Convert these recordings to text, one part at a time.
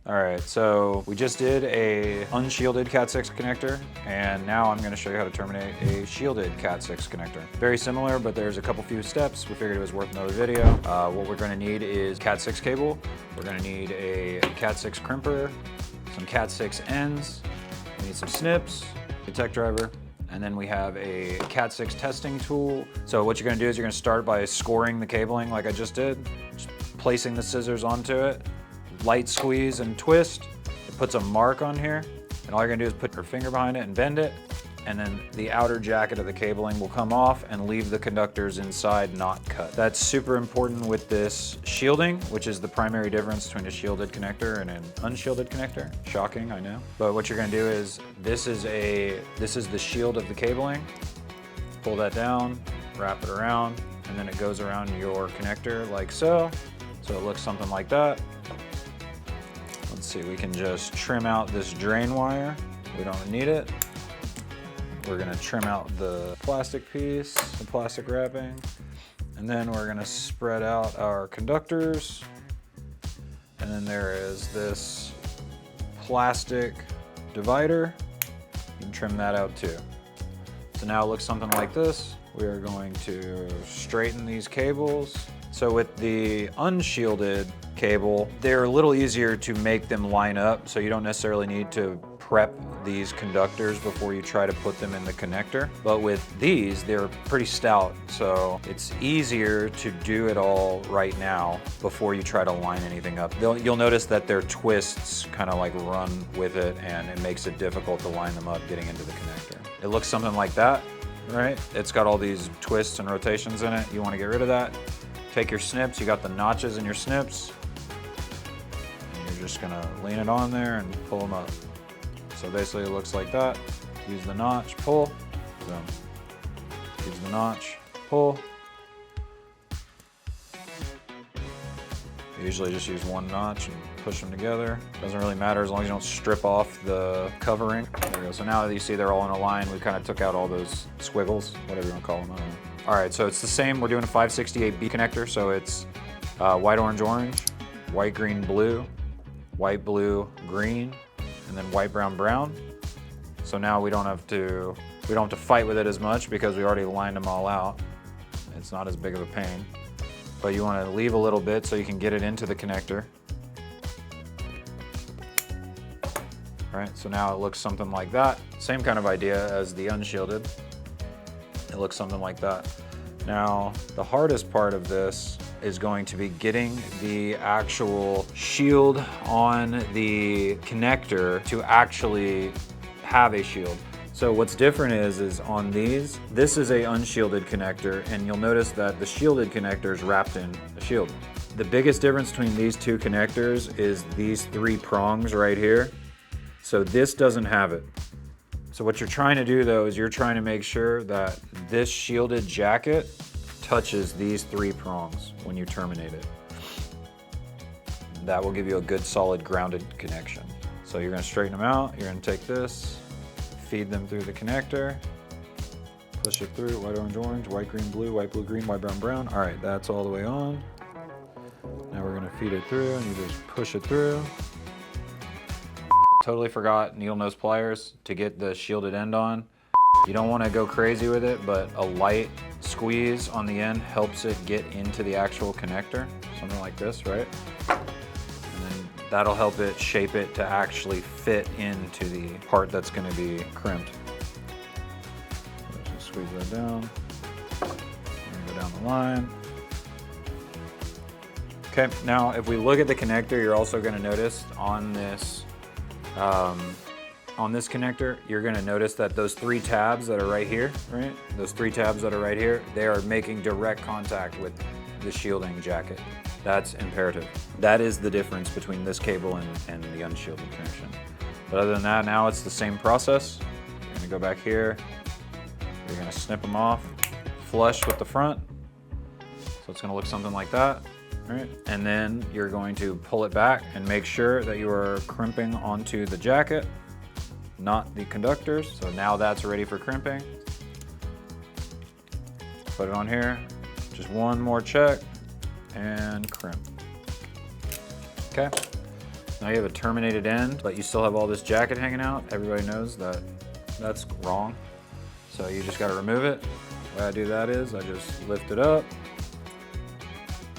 All right, so we just did a unshielded Cat6 connector, and now I'm gonna show you how to terminate a shielded Cat6 connector. Very similar, but there's a few steps. We figured it was worth another video. What we're gonna need is Cat6 cable. We're gonna need a Cat6 crimper, some Cat6 ends, we need some snips, a tech driver, and then we have a Cat6 testing tool. So what you're gonna do is you're gonna start by scoring the cabling like I just did, just placing the scissors onto it, light squeeze and twist. It puts a mark on here, and all you're gonna do is put your finger behind it and bend it, and then the outer jacket of the cabling will come off and leave the conductors inside not cut. That's super important with this shielding, which is the primary difference between a shielded connector and an unshielded connector. Shocking, I know. But what you're gonna do is, this is the shield of the cabling. Pull that down, wrap it around, and then it goes around your connector like so. So it looks something like that. Let's see, we can just trim out this drain wire. We don't need it. We're gonna trim out the plastic piece, the plastic wrapping, and then we're gonna spread out our conductors. And then there is this plastic divider. You can trim that out too. So now it looks something like this. We are going to straighten these cables. So with the unshielded cable, they're a little easier to make them line up, so you don't necessarily need to prep these conductors before you try to put them in the connector. But with these, they're pretty stout, so it's easier to do it all right now before you try to line anything up. You'll notice that their twists kind of like run with it, and it makes it difficult to line them up getting into the connector. It looks something like that, right? It's got all these twists and rotations in it. You want to get rid of that. Take your snips, you got the notches in your snips, and you're just gonna lean it on there and pull them up. So basically it looks like that. Use the notch, pull, boom. Use the notch, pull. I usually just use one notch and push them together. Doesn't really matter as long as you don't strip off the covering. There we go. So now that you see they're all in a line, we kind of took out all those squiggles, whatever you want to call them, I don't know. All right, so it's the same. We're doing a 568B connector, so it's white, orange, orange, white, green, blue, white, blue, green, and then white, brown, brown. So now we don't have to fight with it as much because we already lined them all out. It's not as big of a pain, but you want to leave a little bit so you can get it into the connector. All right, so now it looks something like that. Same kind of idea as the unshielded. It looks something like that. Now, the hardest part of this is going to be getting the actual shield on the connector to actually have a shield. So what's different is on these, this is a unshielded connector, and you'll notice that the shielded connector is wrapped in a shield. The biggest difference between these two connectors is these three prongs right here. So this doesn't have it. So what you're trying to do though is you're trying to make sure that this shielded jacket touches these three prongs when you terminate it. That will give you a good solid grounded connection. So you're gonna straighten them out, you're gonna take this, feed them through the connector, push it through, white, orange, orange, white, green, blue, green, white, brown, brown. All right, that's all the way on. Now we're gonna feed it through and you just push it through. Totally forgot needle nose pliers to get the shielded end on. You don't want to go crazy with it, but a light squeeze on the end helps it get into the actual connector. Something like this, right? And then that'll help it shape it to actually fit into the part that's going to be crimped. Just squeeze that down. And go down the line. Okay, now if we look at the connector, you're also going to notice on this connector, you're going to notice that those three tabs that are right here, right? Those three tabs that are right here, they are making direct contact with the shielding jacket. That's imperative. That is the difference between this cable and the unshielded connection. But other than that, now it's the same process. You're going to go back here. You're going to snip them off, flush with the front. So it's going to look something like that. Right. And then you're going to pull it back and make sure that you are crimping onto the jacket, not the conductors. So now that's ready for crimping. Put it on here, just one more check and crimp. Okay. Now you have a terminated end, but you still have all this jacket hanging out. Everybody knows that that's wrong. So you just gotta remove it. The way I do that is I just lift it up,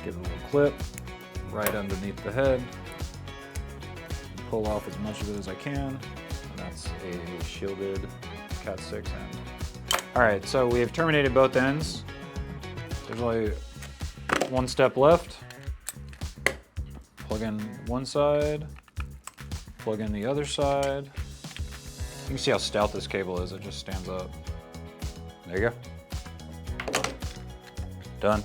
give it a little clip right underneath the head, pull off as much of it as I can, and that's a shielded Cat6 end. All right, so we have terminated both ends. There's only one step left. Plug in one side, plug in the other side. You can see how stout this cable is, it just stands up. There you go. Done.